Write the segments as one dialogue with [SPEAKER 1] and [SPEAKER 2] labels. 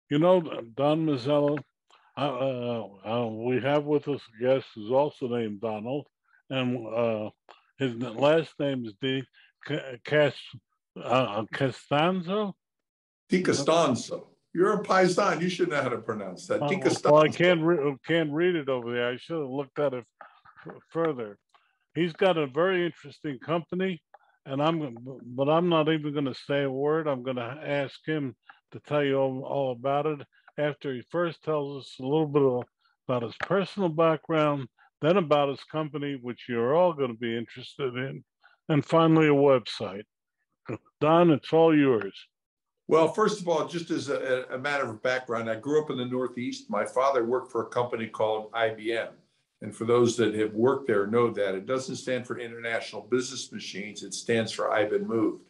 [SPEAKER 1] You know, Don Mazzella, we have with us a guest who's also named Donald, and his last name is Castanzo.
[SPEAKER 2] DiCostanza. You're a Paisan. You should know how to pronounce that.
[SPEAKER 1] Well, I
[SPEAKER 2] DiCostanza.
[SPEAKER 1] can't read it over there. I should have looked at it further. He's got a very interesting company, and but I'm not even going to say a word. I'm going to ask him to tell you all about it after he first tells us a little bit about his personal background, then about his company, which you're all going to be interested in, and finally a website. Don, it's all yours.
[SPEAKER 2] Well, first of all, just as a matter of background, I grew up in the Northeast. My father worked for a company called IBM. And for those that have worked there know that it doesn't stand for International Business Machines. It stands for I've been moved.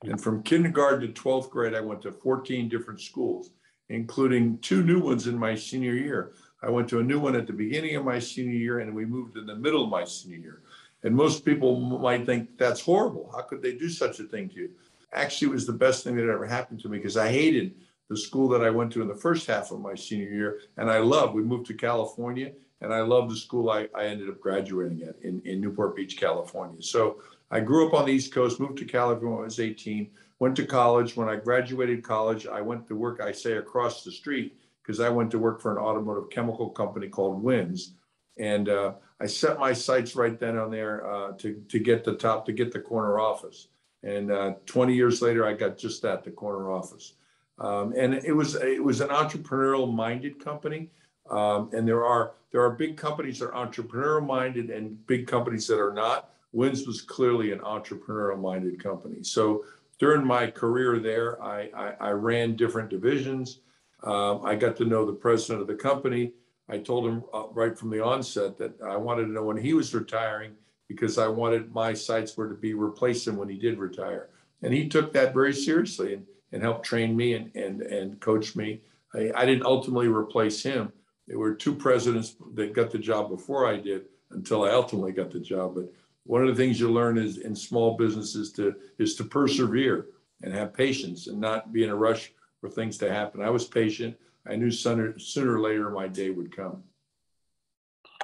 [SPEAKER 2] And from kindergarten to 12th grade, I went to 14 different schools, including 2 new ones in my senior year. I went to a new one at the beginning of my senior year, and we moved in the middle of my senior year. And most people might think that's horrible. How could they do such a thing to you? Actually, it was the best thing that ever happened to me because I hated the school that I went to in the first half of my senior year. And we moved to California, and I loved the school I ended up graduating at in Newport Beach, California. So I grew up on the East Coast, moved to California when I was 18, went to college. When I graduated college, I went to work, I say, across the street because I went to work for an automotive chemical company called Wins. And I set my sights right then on there to get the corner office. And 20 years later, I got just that, the corner office. And it was an entrepreneurial minded company. And there are big companies that are entrepreneurial minded and big companies that are not. Wins was clearly an entrepreneurial minded company. So during my career there, I ran different divisions. I got to know the president of the company. I told him right from the onset that I wanted to know when he was retiring because I wanted my sights were to be replacing when he did retire. And he took that very seriously and helped train me and coach me. I didn't ultimately replace him. There were 2 presidents that got the job before I did until I ultimately got the job. But one of the things you learn is in small businesses is to persevere and have patience and not be in a rush for things to happen. I was patient. I knew sooner or later my day would come.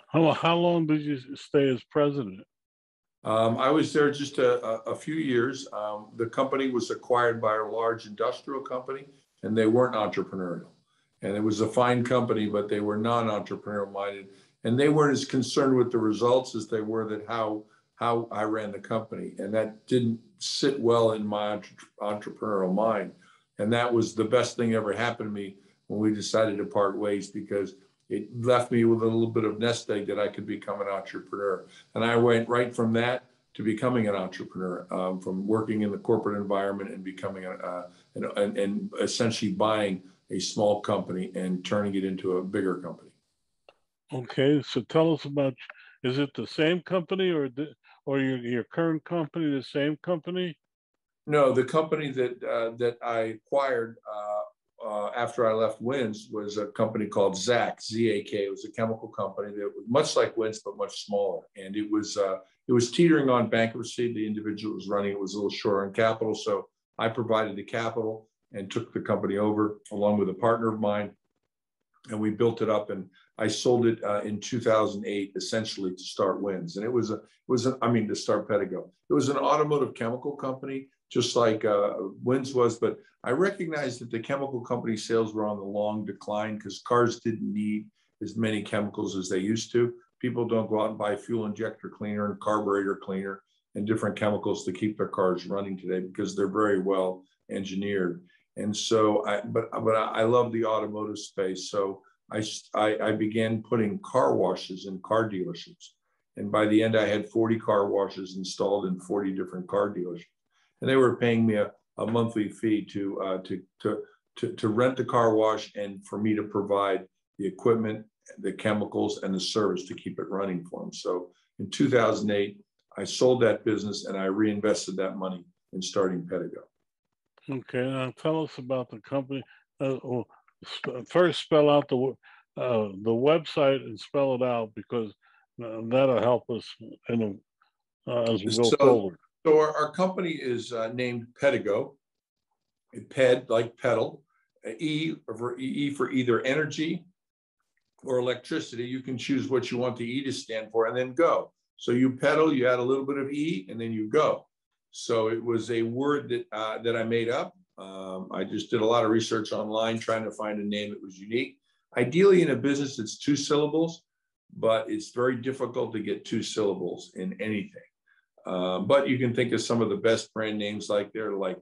[SPEAKER 1] How long did you stay as president?
[SPEAKER 2] I was there just a few years. The company was acquired by a large industrial company, and they weren't entrepreneurial. And it was a fine company, but they were non-entrepreneurial minded, and they weren't as concerned with the results as they were that how I ran the company, and that didn't sit well in my entrepreneurial mind. And that was the best thing ever happened to me when we decided to part ways because it left me with a little bit of nest egg that I could become an entrepreneur. And I went right from that to becoming an entrepreneur, from working in the corporate environment and becoming and essentially buying a small company and turning it into a bigger company.
[SPEAKER 1] Okay, so tell us about, is it the same company or your current company, the same company?
[SPEAKER 2] No, the company that I acquired after I left Wins was a company called ZAK, Z-A-K. It was a chemical company that was much like Wins, but much smaller. And it was teetering on bankruptcy. The individual was running it was a little short on capital. So I provided the capital and took the company over along with a partner of mine. And we built it up, and I sold it in 2008, essentially to start Wins. And it was to start Pedego. It was an automotive chemical company, just like Wins was, but I recognized that the chemical company sales were on the long decline because cars didn't need as many chemicals as they used to. People don't go out and buy fuel injector cleaner and carburetor cleaner and different chemicals to keep their cars running today because they're very well engineered. And so, but I love the automotive space. So I began putting car washes in car dealerships. And by the end, I had 40 car washes installed in 40 different car dealerships. And they were paying me a monthly fee to rent the car wash and for me to provide the equipment, the chemicals, and the service to keep it running for them. So in 2008, I sold that business and I reinvested that money in starting Pedego.
[SPEAKER 1] Okay, now tell us about the company. First, spell out the website and spell it out because that'll help us as we go forward.
[SPEAKER 2] So our company is named Pedego, Ped like pedal, E for either energy or electricity. You can choose what you want the E to stand for, and then go. So you pedal, you add a little bit of E, and then you go. So it was a word that I made up. I just did a lot of research online trying to find a name that was unique. Ideally, in a business, it's 2 syllables, but it's very difficult to get 2 syllables in anything. But you can think of some of the best brand names like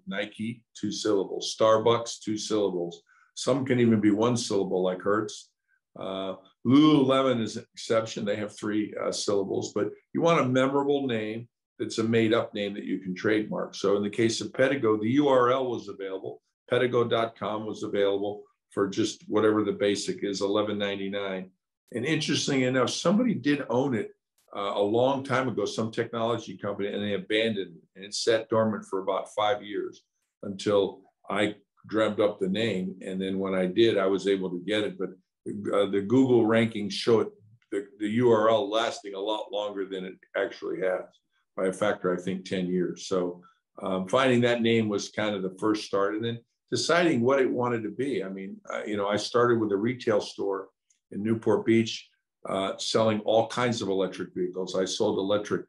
[SPEAKER 2] Nike, 2 syllables, Starbucks, 2 syllables. Some can even be 1 syllable like Hertz. Lululemon is an exception. They have 3 syllables, but you want a memorable name that's a made-up name that you can trademark. So in the case of Pedego, the URL was available. Pedego.com was available for just whatever the basic is, $11.99. And interestingly enough, somebody did own it a long time ago, some technology company, and they abandoned it. And it sat dormant for about 5 years until I dreamt up the name. And then when I did, I was able to get it. But the Google rankings showed the URL lasting a lot longer than it actually has, by a factor, I think, 10 years. So finding that name was kind of the first start, and then deciding what it wanted to be. I mean, I started with a retail store in Newport Beach, selling all kinds of electric vehicles. I sold electric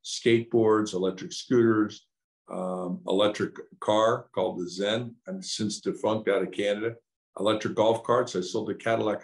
[SPEAKER 2] skateboards, electric scooters, electric car called the Zen, and since defunct, out of Canada. Electric golf carts. I sold the Cadillac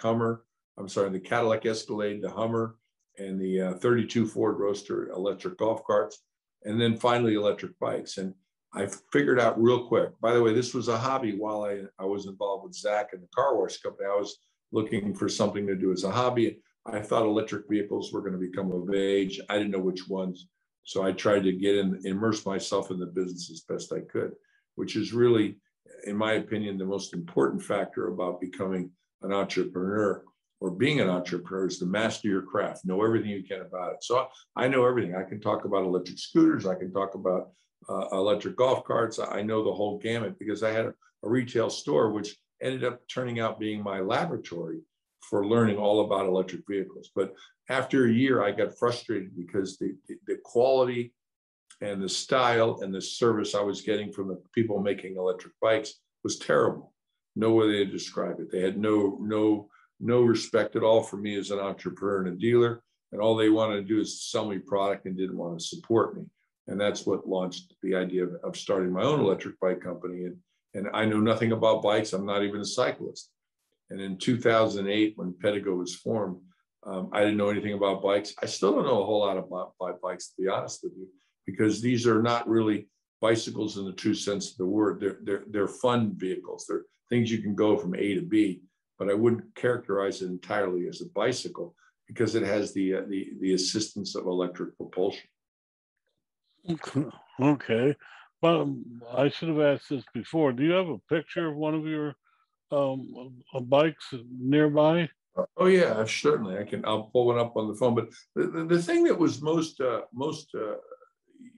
[SPEAKER 2] Escalade, the Hummer, and the 32 Ford Roadster electric golf carts, and then finally electric bikes. And I figured out real quick, by the way, this was a hobby while I was involved with Zach and the car wash company. I was looking for something to do as a hobby. I thought electric vehicles were going to become of age. I didn't know which ones. So I tried to immerse myself in the business as best I could, which is really, in my opinion, the most important factor about becoming an entrepreneur or being an entrepreneur is to master your craft, know everything you can about it. So I know everything. I can talk about electric scooters. I can talk about electric golf carts. I know the whole gamut because I had a retail store, which ended up turning out being my laboratory for learning all about electric vehicles. But after a year, I got frustrated because the quality and the style and the service I was getting from the people making electric bikes was terrible. No way to describe it. They had no respect at all for me as an entrepreneur and a dealer. And all they wanted to do is sell me product and didn't want to support me. And that's what launched the idea of starting my own electric bike company. And I know nothing about bikes. I'm not even a cyclist. And in 2008, when Pedego was formed, I didn't know anything about bikes. I still don't know a whole lot about bikes, to be honest with you, because these are not really bicycles in the true sense of the word. They're fun vehicles. They're things you can go from A to B, but I wouldn't characterize it entirely as a bicycle because it has the assistance of electric propulsion.
[SPEAKER 1] Okay. Well, I should have asked this before. Do you have a picture of one of your bikes nearby?
[SPEAKER 2] Oh yeah, certainly. I'll pull one up on the phone. But the thing that was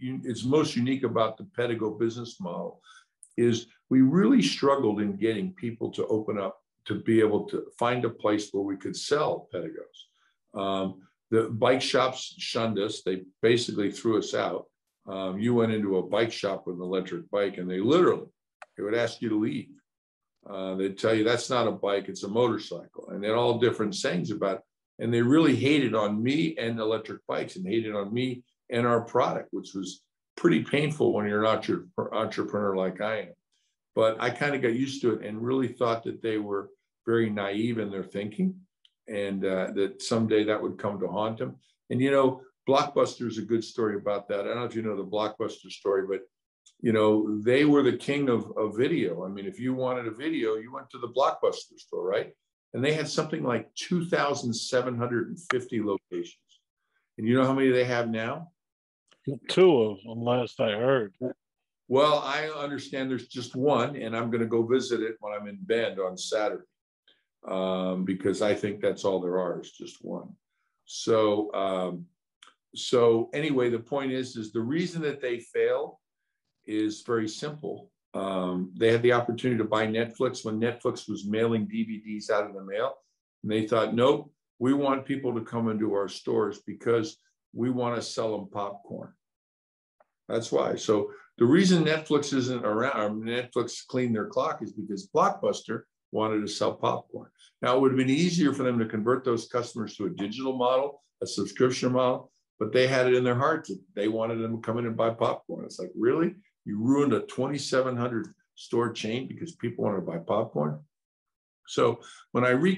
[SPEAKER 2] it's most unique about the Pedego business model is we really struggled in getting people to open up to be able to find a place where we could sell Pedegos. The bike shops shunned us. They basically threw us out. You went into a bike shop with an electric bike and they would ask you to leave. They'd tell you that's not a bike, it's a motorcycle. And they had all different sayings about it. And they really hated on me and electric bikes and hated on me and our product, which was pretty painful when you're an entrepreneur like I am. But I kind of got used to it and really thought that they were very naive in their thinking and that someday that would come to haunt them. And, Blockbuster is a good story about that. I don't know if you know the Blockbuster story, but, they were the king of video. I mean, if you wanted a video, you went to the Blockbuster store, right? And they had something like 2,750 locations. And you know how many they have now?
[SPEAKER 1] 2 of them, last I heard.
[SPEAKER 2] Well, I understand there's just one, and I'm going to go visit it when I'm in Bend on Saturday, because I think that's all there are is just one. So anyway, the point is the reason that they fail is very simple. They had the opportunity to buy Netflix when Netflix was mailing DVDs out in the mail, and they thought, nope, we want people to come into our stores because we want to sell them popcorn. That's why. So the reason Netflix isn't around, or Netflix cleaned their clock, is because Blockbuster wanted to sell popcorn. Now, it would have been easier for them to convert those customers to a digital model, a subscription model, but they had it in their hearts that they wanted them to come in and buy popcorn. It's like, really? You ruined a 2,700 store chain because people wanted to buy popcorn? So when we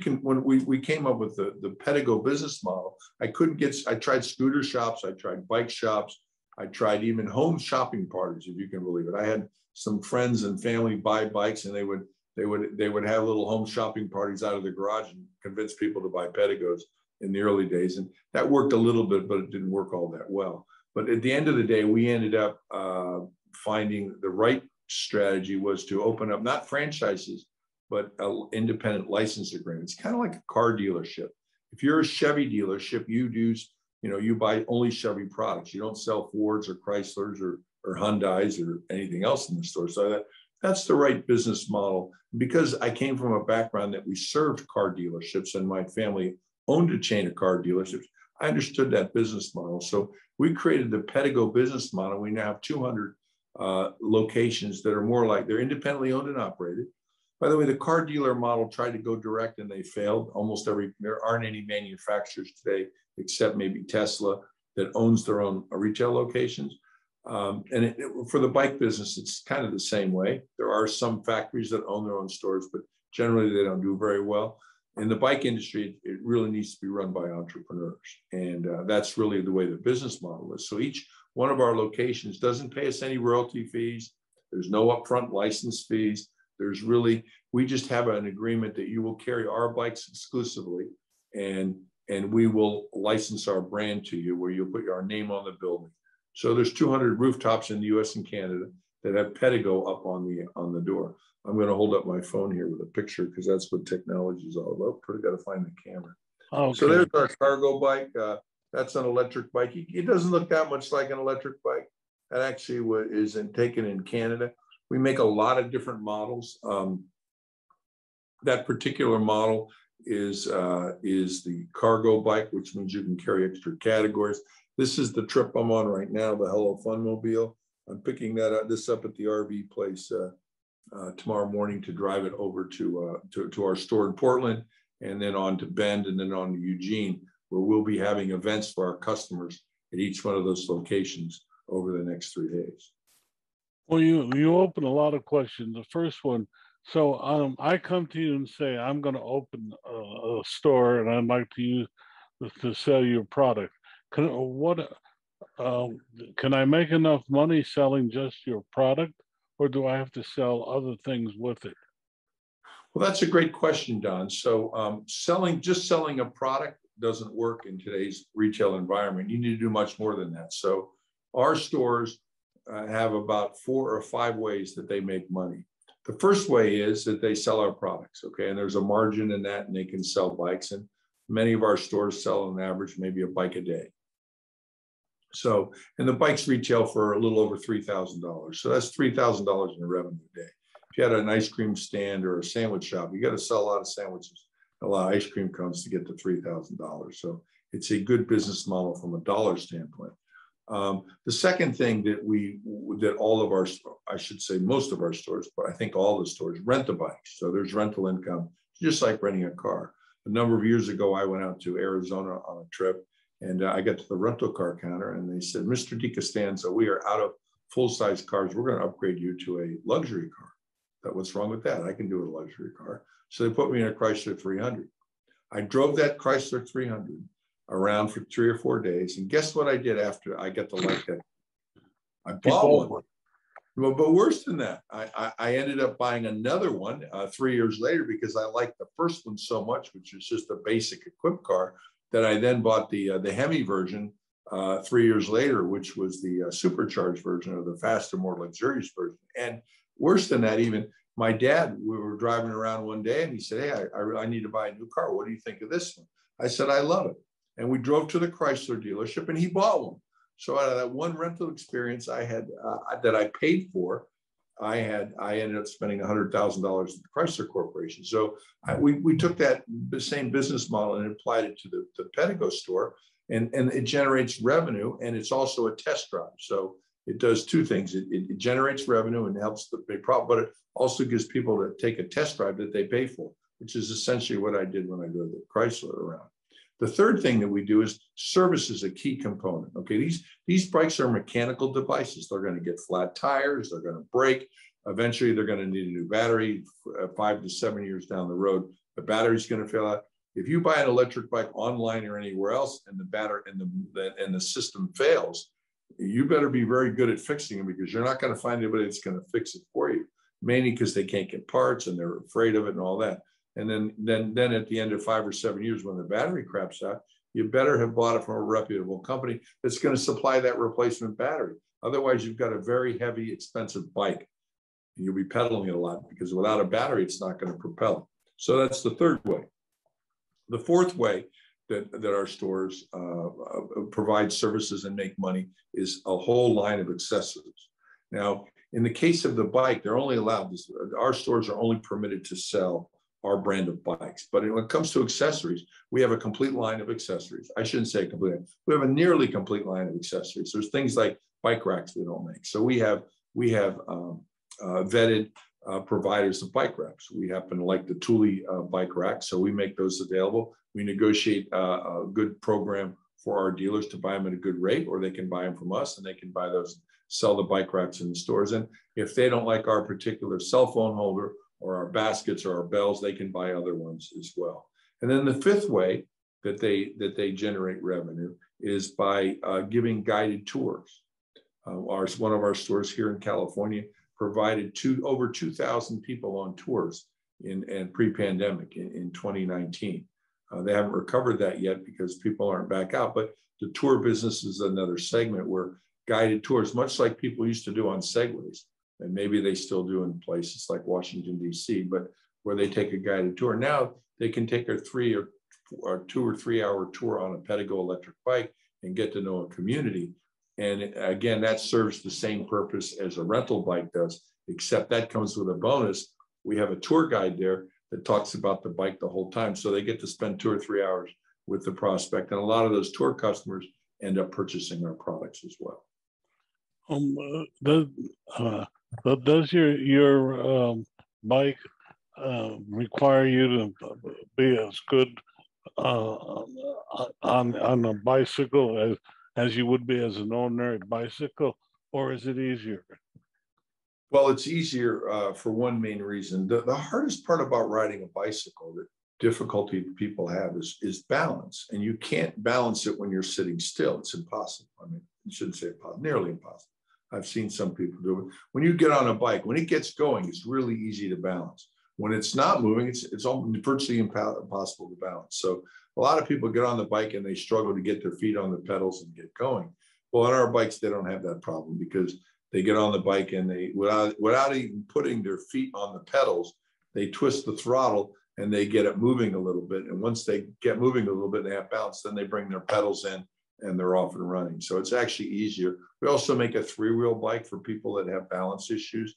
[SPEAKER 2] came up with the Pedego business model, I tried scooter shops, I tried bike shops, I tried even home shopping parties, if you can believe it. I had some friends and family buy bikes, and they would have little home shopping parties out of the garage and convince people to buy Pedegos in the early days. And that worked a little bit, but it didn't work all that well. But at the end of the day, we ended up finding the right strategy was to open up not franchises, but independent license agreements, kind of like a car dealership. If you're a Chevy dealership, you buy only Chevy products. You don't sell Fords or Chryslers or Hyundais or anything else in the store. So that's the right business model. Because I came from a background that we served car dealerships and my family owned a chain of car dealerships, I understood that business model. So we created the Pedego business model. We now have 200 locations that are more like they're independently owned and operated. By the way, the car dealer model tried to go direct and they failed. There aren't any manufacturers today, except maybe Tesla, that owns their own retail locations. For the bike business, it's kind of the same way. There are some factories that own their own stores, but generally they don't do very well. In the bike industry, it really needs to be run by entrepreneurs. And that's really the way the business model is. So each one of our locations doesn't pay us any royalty fees. There's no upfront license fees. We just have an agreement that you will carry our bikes exclusively, and we will license our brand to you, where you'll put our name on the building. So there's 200 rooftops in the US and Canada that have Pedego up on the door. I'm going to hold up my phone here with a picture because that's what technology is all about. Probably got to find the camera. Okay. So there's our cargo bike. That's an electric bike. It doesn't look that much like an electric bike. That actually is taken in Canada. We make a lot of different models. That particular model is the cargo bike, which means you can carry extra categories. This is the trip I'm on right now, the Hello Funmobile. I'm picking this up at the RV place tomorrow morning to drive it over to our store in Portland, and then on to Bend, and then on to Eugene, where we'll be having events for our customers at each one of those locations over the next 3 days.
[SPEAKER 1] Well, you open a lot of questions. The first one, so I come to you and say, I'm going to open a store and I'd like to sell your product. Can I make enough money selling just your product, or do I have to sell other things with it?
[SPEAKER 2] Well, that's a great question, Don. So selling a product doesn't work in today's retail environment. You need to do much more than that. So our stores have about 4 or 5 ways that they make money. The first way is that they sell our products, okay? And there's a margin in that, and they can sell bikes. And many of our stores sell on average maybe a bike a day. So, and the bikes retail for a little over $3,000. So that's $3,000 in revenue a day. If you had an ice cream stand or a sandwich shop, you got to sell a lot of sandwiches, a lot of ice cream cones to get to $3,000. So it's a good business model from a dollar standpoint. The second thing that all of our, I should say most of our stores, but I think all the stores rent the bikes. So there's rental income, just like renting a car. A number of years ago, I went out to Arizona on a trip, and I got to the rental car counter, and they said, Mr. DiConstanza, we are out of full-size cars. We're going to upgrade you to a luxury car. What's wrong with that? I can do a luxury car. So they put me in a Chrysler 300. I drove that Chrysler 300 around for 3 or 4 days. And guess what I did after I got to like that? I bought one. But worse than that, I ended up buying another one 3 years later because I liked the first one so much, which was just a basic equipped car, that I then bought the Hemi version 3 years later, which was the supercharged version, or the faster, more luxurious version. And worse than that, even my dad, we were driving around one day and he said, hey, I need to buy a new car. What do you think of this one? I said, I love it. And we drove to the Chrysler dealership and he bought one. So out of that one rental experience I had that I paid for, I ended up spending $100,000 at the Chrysler Corporation. So we took the same business model and applied it to the Pedego store, and it generates revenue, and it's also a test drive. So It does two things. It generates revenue and helps the big problem, but it also gives people to take a test drive that they pay for, which is essentially what I did when I drove the Chrysler around. The third thing that we do is service is a key component. Okay, these bikes are mechanical devices. They're going to get flat tires. They're going to break. Eventually, they're going to need a new battery. 5 to 7 years down the road, the battery's going to fail out. If you buy an electric bike online or anywhere else, and the battery and the system fails, you better be very good at fixing it, because you're not going to find anybody that's going to fix it for you. Mainly because they can't get parts and they're afraid of it and all that. And then at the end of 5 or 7 years, when the battery craps out, you better have bought it from a reputable company that's going to supply that replacement battery. Otherwise, you've got a very heavy, expensive bike. And you'll be pedaling it a lot, because without a battery, it's not going to propel. So that's the third way. The fourth way that our stores provide services and make money is a whole line of accessories. Now, in the case of the bike, they're only allowed this. Our stores are only permitted to sell our brand of bikes. But when it comes to accessories, we have a complete line of accessories. I shouldn't say complete. We have a nearly complete line of accessories. There's things like bike racks we don't make. So we have vetted providers of bike racks. We happen to like the Thule bike rack, so we make those available. We negotiate a good program for our dealers to buy them at a good rate, or they can buy them from us, and they can buy those, sell the bike racks in the stores. And if they don't like our particular cell phone holder or our baskets or our bells, they can buy other ones as well. And then the fifth way that they generate revenue is by giving guided tours. One of our stores here in California provided over 2,000 people on tours in pre-pandemic in 2019. They haven't recovered that yet because people aren't back out, but the tour business is another segment where guided tours, much like people used to do on Segways, and maybe they still do in places like Washington, D.C., but where they take a guided tour. Now they can take a 2 or 3 hour tour on a Pedego electric bike and get to know a community. And again, that serves the same purpose as a rental bike does, except that comes with a bonus. We have a tour guide there that talks about the bike the whole time. So they get to spend 2 or 3 hours with the prospect. And a lot of those tour customers end up purchasing our products as well.
[SPEAKER 1] Does your bike require you to be as good on a bicycle as you would be as an ordinary bicycle, or is it easier?
[SPEAKER 2] Well, it's easier for one main reason. The hardest part about riding a bicycle, the difficulty people have is balance. And you can't balance it when you're sitting still. It's impossible. I mean, you shouldn't say impossible, nearly impossible. I've seen some people do it. When you get on a bike, when it gets going, it's really easy to balance. When it's not moving, it's virtually impossible to balance. So a lot of people get on the bike and they struggle to get their feet on the pedals and get going. Well, on our bikes, they don't have that problem, because they get on the bike and they, without even putting their feet on the pedals, they twist the throttle and they get it moving a little bit. And once they get moving a little bit and they have balance, then they bring their pedals in and they're off and running. So it's actually easier. We also make a 3-wheel bike for people that have balance issues.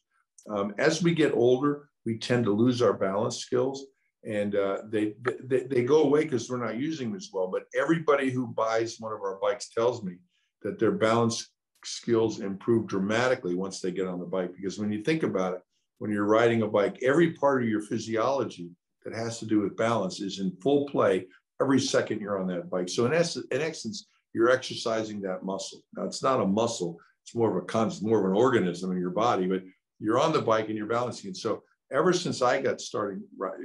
[SPEAKER 2] As we get older, we tend to lose our balance skills, and they go away because we're not using them as well. But everybody who buys one of our bikes tells me that their balance skills improve dramatically once they get on the bike. Because when you think about it, when you're riding a bike, every part of your physiology that has to do with balance is in full play every second you're on that bike. So in essence, you're exercising that muscle. Now, it's not a muscle, it's more of an organism in your body, but you're on the bike and you're balancing it. So ever since I got started,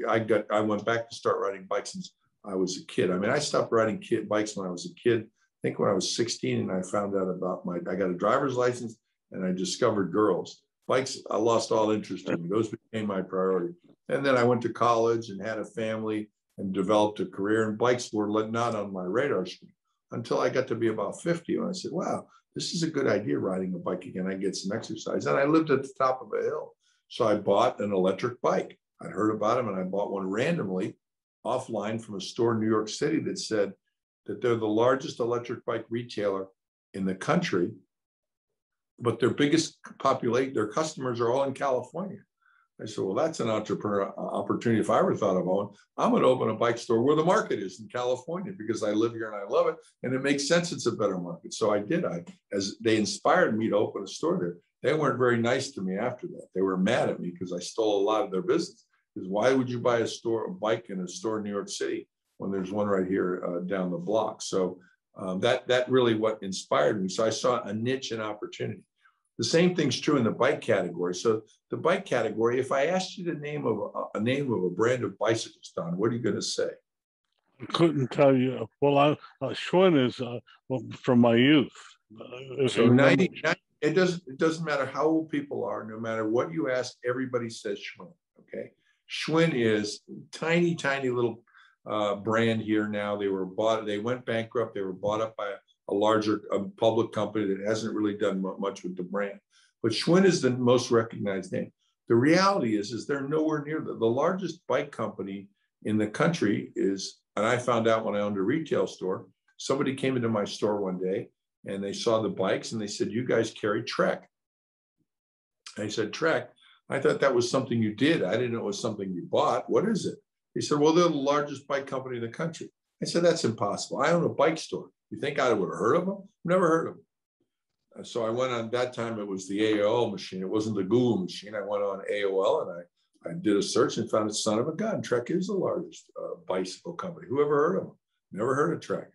[SPEAKER 2] I went back to start riding bikes since I was a kid. I mean, I stopped riding bikes when I was a kid. I think when I was 16, and I found out about I got a driver's license and I discovered girls. Bikes, I lost all interest in. Those became my priority. And then I went to college and had a family and developed a career, and bikes were not on my radar screen until I got to be about 50. And I said, wow, this is a good idea, riding a bike again. I get some exercise. And I lived at the top of a hill. So I bought an electric bike. I'd heard about them, and I bought one randomly offline from a store in New York City that said that they're the largest electric bike retailer in the country, but their biggest their customers are all in California. I said, well, that's an entrepreneur opportunity. If I ever thought of owning, I'm going to open a bike store where the market is in California because I live here and I love it. And it makes sense. It's a better market. So I did. As they inspired me to open a store there, they weren't very nice to me after that. They were mad at me because I stole a lot of their business. Because why would you buy a bike in a store in New York City when there's one right here down the block? So that really what inspired me. So I saw a niche and opportunity. The same thing's true in the bike category. So the bike category, if I asked you the name of a name of a brand of bicycles, Don, what are you going to say?
[SPEAKER 1] I couldn't tell you. Well, Schwinn is from my youth.
[SPEAKER 2] So 90, it doesn't matter how old people are, no matter what you ask, everybody says Schwinn. Okay, Schwinn is tiny, tiny little brand here now. They went bankrupt. They were bought up by a larger public company that hasn't really done much with the brand. But Schwinn is the most recognized name. The reality is they're nowhere near the largest bike company in the country is, and I found out when I owned a retail store, somebody came into my store one day and they saw the bikes and they said, you guys carry Trek. I said, Trek? I thought that was something you did. I didn't know it was something you bought. What is it? He said, well, they're the largest bike company in the country. I said, that's impossible. I own a bike store. You think I would have heard of them? Never heard of them. So I went on, that time it was the AOL machine. It wasn't the Google machine. I went on AOL and I did a search and found it, son of a gun. Trek is the largest bicycle company. Who ever heard of them? Never heard of Trek.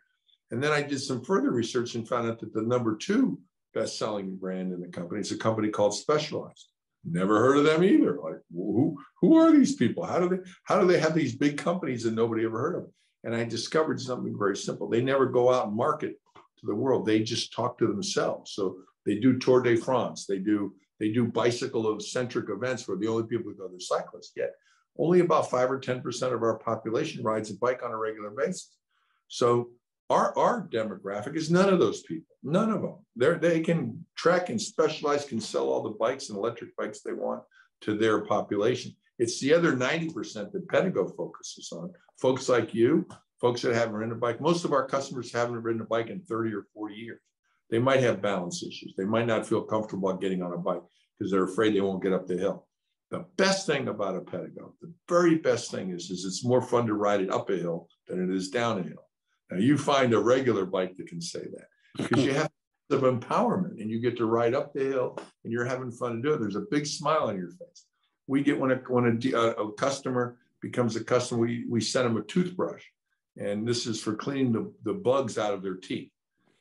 [SPEAKER 2] And then I did some further research and found out that the #2 best-selling brand in the company is a company called Specialized. Never heard of them either. Like, who are these people? How do they have these big companies that nobody ever heard of? And I discovered something very simple. They never go out and market to the world. They just talk to themselves. So they do Tour de France. They do bicycle-centric events where the only people who go are cyclists. Yet only about 5 or 10% of our population rides a bike on a regular basis. So our demographic is none of those people. None of them. They can Trek and Specialized can sell all the bikes and electric bikes they want to their population. It's the other 90% that Pedego focuses on. Folks like you, folks that haven't ridden a bike. Most of our customers haven't ridden a bike in 30 or 40 years. They might have balance issues. They might not feel comfortable getting on a bike because they're afraid they won't get up the hill. The best thing about a Pedego, the very best thing is it's more fun to ride it up a hill than it is down a hill. Now you find a regular bike that can say that because you have of empowerment and you get to ride up the hill and you're having fun to do it. There's a big smile on your face. We get when a customer becomes a customer, we send them a toothbrush, and this is for cleaning the bugs out of their teeth.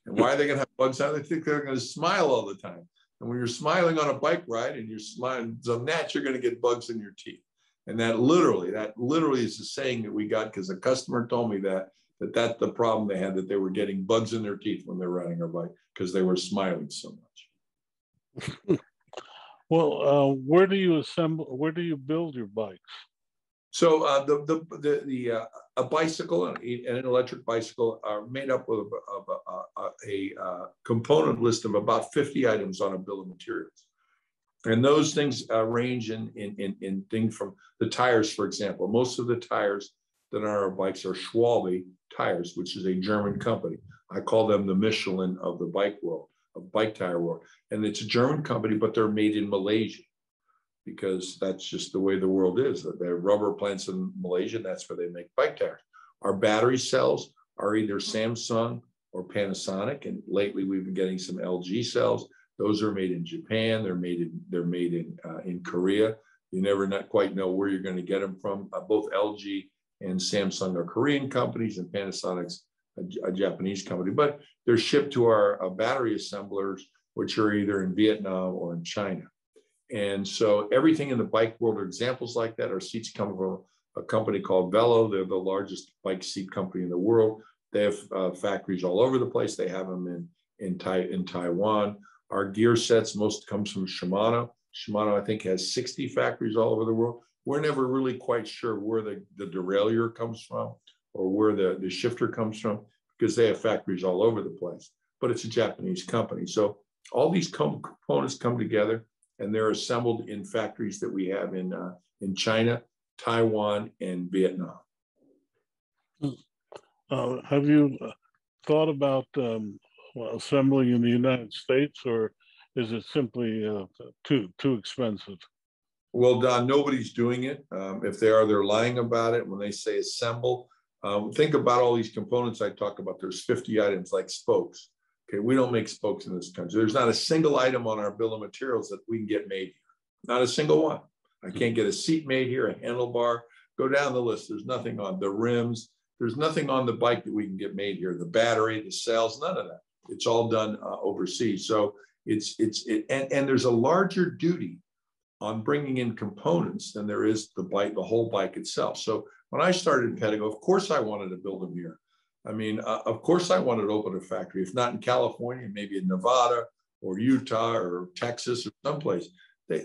[SPEAKER 2] And why are they going to have bugs out? They think they're going to smile all the time. And when you're smiling on a bike ride and you're smiling, so that you're going to get bugs in your teeth. And that literally is the saying that we got because a customer told me that's the problem they had, that they were getting bugs in their teeth when they're riding a bike because they were smiling so much.
[SPEAKER 1] Well, where do you build your bikes?
[SPEAKER 2] So a bicycle and an electric bicycle are made up of a component list of about 50 items on a bill of materials. And those things range in things from the tires, for example. Most of the tires that are on our bikes are Schwalbe tires, which is a German company. I call them the Michelin of the bike world, of bike tire world. And it's a German company, but they're made in Malaysia because that's just the way the world is. There are rubber plants in Malaysia, and that's where they make bike tires. Our battery cells are either Samsung or Panasonic, and lately we've been getting some LG cells. Those are made in Japan. They're made in Korea. You never quite know where you're going to get them from. Both LG and Samsung are Korean companies, and Panasonic's a Japanese company. But they're shipped to our battery assemblers, which are either in Vietnam or in China. And so everything in the bike world are examples like that. Our seats come from a company called Velo. They're the largest bike seat company in the world. They have factories all over the place. They have them in Taiwan. Our gear sets, most comes from Shimano. Shimano, I think, has 60 factories all over the world. We're never really quite sure where the derailleur comes from or where the shifter comes from because they have factories all over the place. But it's a Japanese company. So all these components come together, and they're assembled in factories that we have in China, Taiwan, and Vietnam.
[SPEAKER 1] Have you thought about assembling in the United States, or is it simply too expensive?
[SPEAKER 2] Well, Don, nobody's doing it. If they are, they're lying about it. When they say assemble, think about all these components I talk about. There's 50 items like spokes. Okay, we don't make spokes in this country. There's not a single item on our bill of materials that we can get made here. Not a single one. I can't get a seat made here, a handlebar. Go down the list. There's nothing on the rims. There's nothing on the bike that we can get made here. The battery, the cells, none of that. It's all done overseas. So and there's a larger duty on bringing in components than there is the bike, the whole bike itself. So when I started Pedego, of course I wanted to build them here. I mean, of course I wanted to open a factory, if not in California, maybe in Nevada or Utah or Texas or someplace.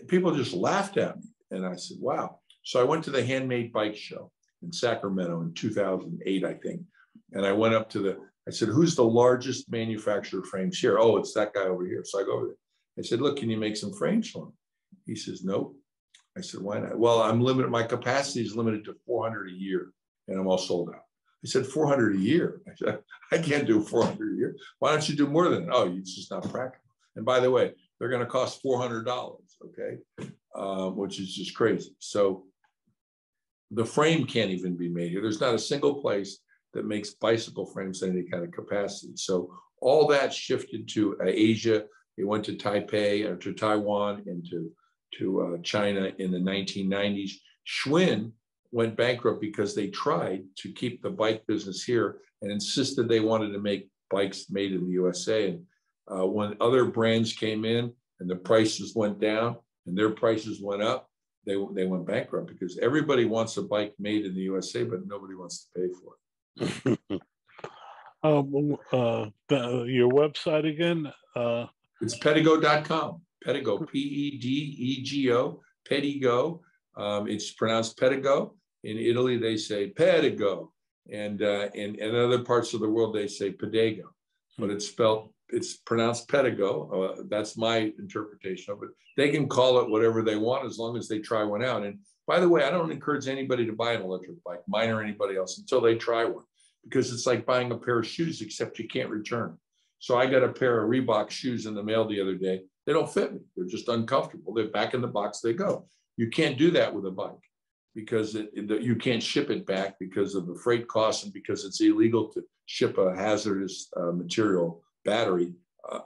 [SPEAKER 2] People just laughed at me. And I said, wow. So I went to the Handmade Bike Show in Sacramento in 2008, I think. And I went up to I said, who's the largest manufacturer of frames here? Oh, it's that guy over here. So I go over there. I said, look, can you make some frames for me? He says, nope. I said, why not? Well, I'm limited. My capacity is limited to 400 a year and I'm all sold out. I said, 400 a year? I said, I can't do 400 a year. Why don't you do more than that? Oh, it's just not practical. And by the way, they're going to cost $400, okay? Which is just crazy. So the frame can't even be made here. There's not a single place that makes bicycle frames in any kind of capacity. So all that shifted to Asia. It went to Taipei or to Taiwan and to China in the 1990s. Schwinn went bankrupt because they tried to keep the bike business here and insisted they wanted to make bikes made in the USA. And when other brands came in and the prices went down and their prices went up, they went bankrupt because everybody wants a bike made in the USA, but nobody wants to pay for it.
[SPEAKER 1] Your website again?
[SPEAKER 2] It's pedego.com. Pedego, P-E-D-E-G-O, Pedego. It's pronounced Pedego. In Italy, they say Pedego. And in other parts of the world, they say Pedego. But it's pronounced Pedego. That's my interpretation of it. They can call it whatever they want as long as they try one out. And by the way, I don't encourage anybody to buy an electric bike, mine or anybody else, until they try one. Because it's like buying a pair of shoes, except you can't return. So I got a pair of Reebok shoes in the mail the other day. They don't fit me. They're just uncomfortable. They're back in the box, they go. You can't do that with a bike because you can't ship it back because of the freight costs and because it's illegal to ship a hazardous material battery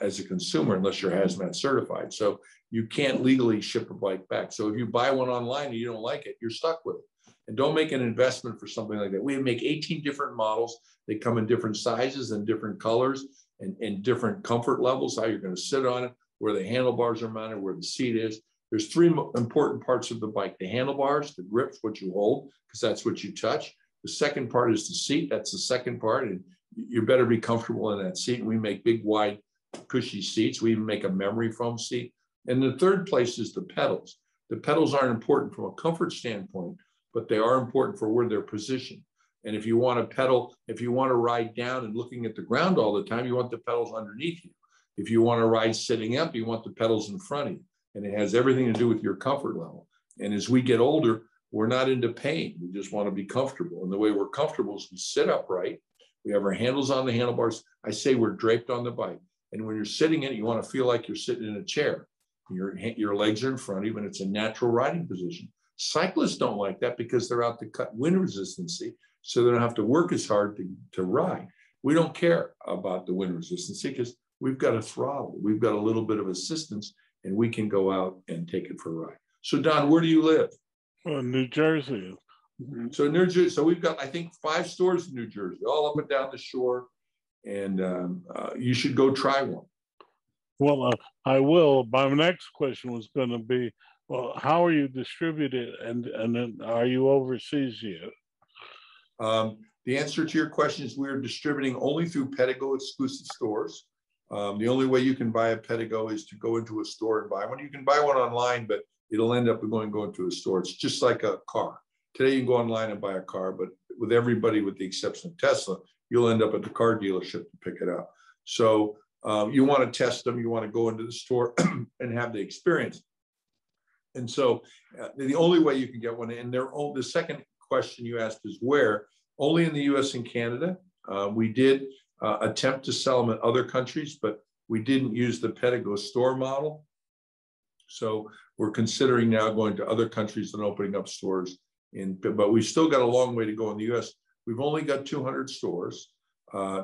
[SPEAKER 2] as a consumer unless you're hazmat certified. So you can't legally ship a bike back. So if you buy one online and you don't like it, you're stuck with it. And don't make an investment for something like that. We make 18 different models. They come in different sizes and different colors and different comfort levels, how you're going to sit on it, where the handlebars are mounted, where the seat is. There's three important parts of the bike: the handlebars, the grips, what you hold, because that's what you touch. The second part is the seat. That's the second part. And you better be comfortable in that seat. And we make big, wide, cushy seats. We even make a memory foam seat. And the third place is the pedals. The pedals aren't important from a comfort standpoint, but they are important for where they're positioned. And if you want to pedal, if you want to ride down and looking at the ground all the time, you want the pedals underneath you. If you want to ride sitting up, you want the pedals in front of you. And it has everything to do with your comfort level. And as we get older, we're not into pain. We just want to be comfortable. And the way we're comfortable is we sit upright. We have our handles on the handlebars. I say we're draped on the bike. And when you're sitting in it, you want to feel like you're sitting in a chair. Your legs are in front of you, and it's a natural riding position. Cyclists don't like that because they're out to cut wind resistancy, so they don't have to work as hard to ride. We don't care about the wind resistancy because we've got a throttle. We've got a little bit of assistance, and we can go out and take it for a ride. So, Don, where do you live?
[SPEAKER 1] New Jersey.
[SPEAKER 2] So, New Jersey. So we've got, I think, 5 stores in New Jersey, all up and down the shore, and you should go try one.
[SPEAKER 1] Well, I will. My next question was going to be, well, how are you distributed, and then are you overseas yet?
[SPEAKER 2] The answer to your question is we're distributing only through Pedego exclusive stores. The only way you can buy a Pedego is to go into a store and buy one. You can buy one online, but it'll end up going into a store. It's just like a car. Today you can go online and buy a car, but with everybody, with the exception of Tesla, you'll end up at the car dealership to pick it up. So you want to test them. You want to go into the store and have the experience. And so the only way you can get one, and the second question you asked is where? Only in the US and Canada. We did attempt to sell them in other countries, but we didn't use the Pedego store model. So we're considering now going to other countries and opening up stores. But we've still got a long way to go in the US. We've only got 200 stores.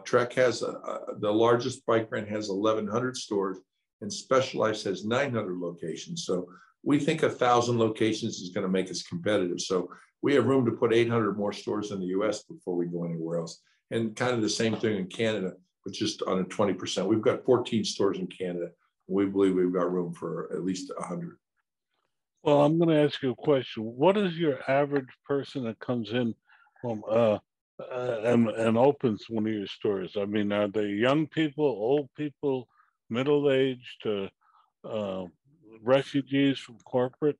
[SPEAKER 2] Trek has the largest bike brand has 1,100 stores, and Specialized has 900 locations. So we think 1,000 locations is going to make us competitive. So we have room to put 800 more stores in the US before we go anywhere else. And kind of the same thing in Canada, but just on a 20%. We've got 14 stores in Canada. We believe we've got room for at least 100.
[SPEAKER 1] Well, I'm going to ask you a question. What is your average person that comes in from and opens one of your stores? I mean, are they young people, old people, middle-aged, refugees from corporate?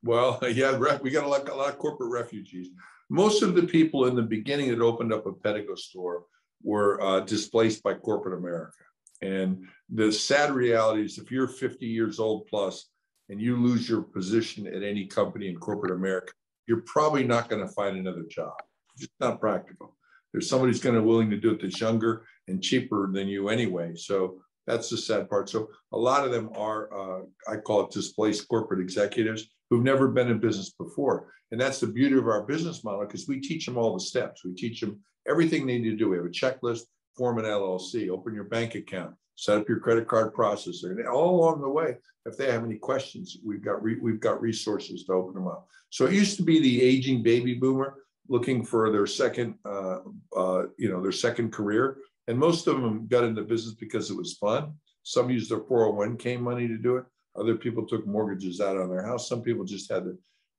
[SPEAKER 2] Well, yeah, we got a lot of corporate refugees. Most of the people in the beginning that opened up a Pedego store were displaced by corporate America. And the sad reality is if you're 50 years old plus and you lose your position at any company in corporate America, you're probably not going to find another job. It's just not practical. There's somebody who's going to willing to do it that's younger and cheaper than you anyway. So that's the sad part. So a lot of them are, I call it displaced corporate executives who've never been in business before. And that's the beauty of our business model, because we teach them all the steps. We teach them everything they need to do. We have a checklist, form an LLC, open your bank account, set up your credit card processor. And all along the way, if they have any questions, we've got resources to open them up. So it used to be the aging baby boomer looking for their second, their second career. And most of them got into business because it was fun. Some used their 401k money to do it. Other people took mortgages out on their house. Some people just had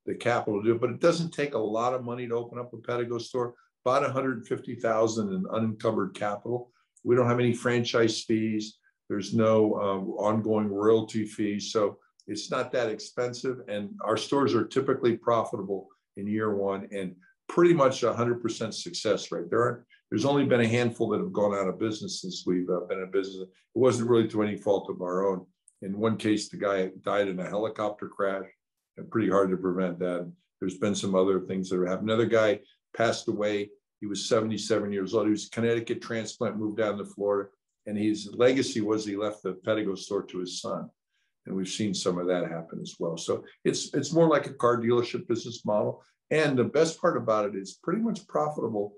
[SPEAKER 2] the capital to do it. But it doesn't take a lot of money to open up a Pedego store. About $150,000 in unencumbered capital. We don't have any franchise fees. There's no ongoing royalty fees. So it's not that expensive. And our stores are typically profitable in year one and pretty much 100% success rate. There's only been a handful that have gone out of business since we've been in business. It wasn't really to any fault of our own. In one case, the guy died in a helicopter crash, and pretty hard to prevent that. There's been some other things that have happened. Another guy passed away. He was 77 years old. He was a Connecticut transplant, moved down to Florida. And his legacy was he left the Pedego store to his son. And we've seen some of that happen as well. So it's more like a car dealership business model. And the best part about it is pretty much profitable.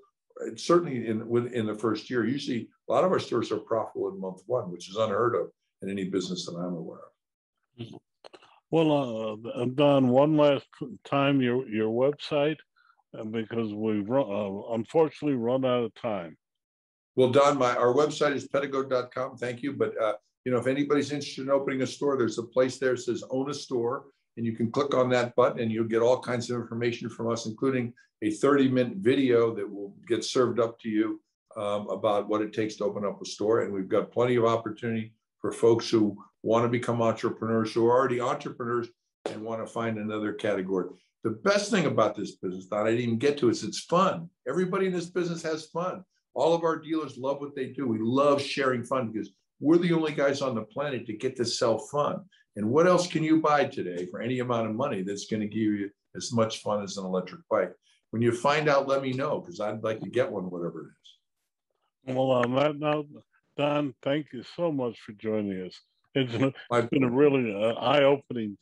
[SPEAKER 2] It's certainly in the first year. Usually a lot of our stores are profitable in month one, which is unheard of in any business that I'm aware of.
[SPEAKER 1] Well, Don, one last time, your website, because we've unfortunately run out of time.
[SPEAKER 2] Well, Don, our website is pedego.com. Thank you. But if anybody's interested in opening a store, there's a place there that says own a store, and you can click on that button and you'll get all kinds of information from us, including a 30-minute video that will get served up to you about what it takes to open up a store. And we've got plenty of opportunity for folks who want to become entrepreneurs, who are already entrepreneurs and want to find another category. The best thing about this business, Don, I didn't even get to, is it's fun. Everybody in this business has fun. All of our dealers love what they do. We love sharing fun because we're the only guys on the planet to get to sell fun. And what else can you buy today for any amount of money that's going to give you as much fun as an electric bike? When you find out, let me know, because I'd like to get one, whatever it is.
[SPEAKER 1] Well, on that note, Don, thank you so much for joining us. It's been a really eye-opening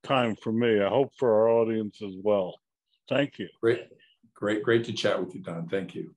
[SPEAKER 1] time for me. I hope for our audience as well. Thank you.
[SPEAKER 2] Great to chat with you, Don. Thank you.